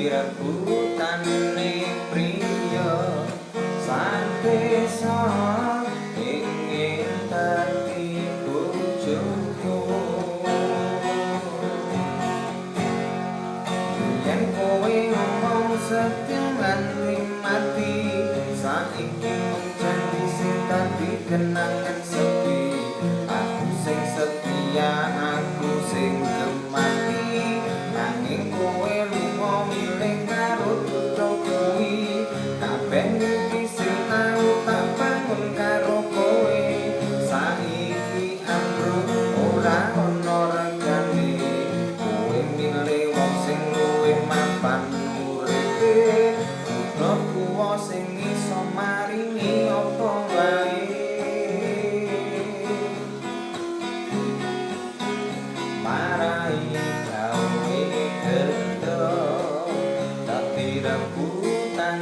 rebutane priya santesa ingin dadi bojoku yen kowe ngomong setya nganti mati saiki janji sing dadi kenangan sepi aku sing setia aku sing gemati nanging kowe lunga milih karo tutro kuwi kabeh iki sing tau tak bangun karo kowe saiki ambruk ora ono regane kowe milih wong sing luwih mapan uripe kutho kuwo sing iso maringi apa wae marai gawe gendho tapi rebutan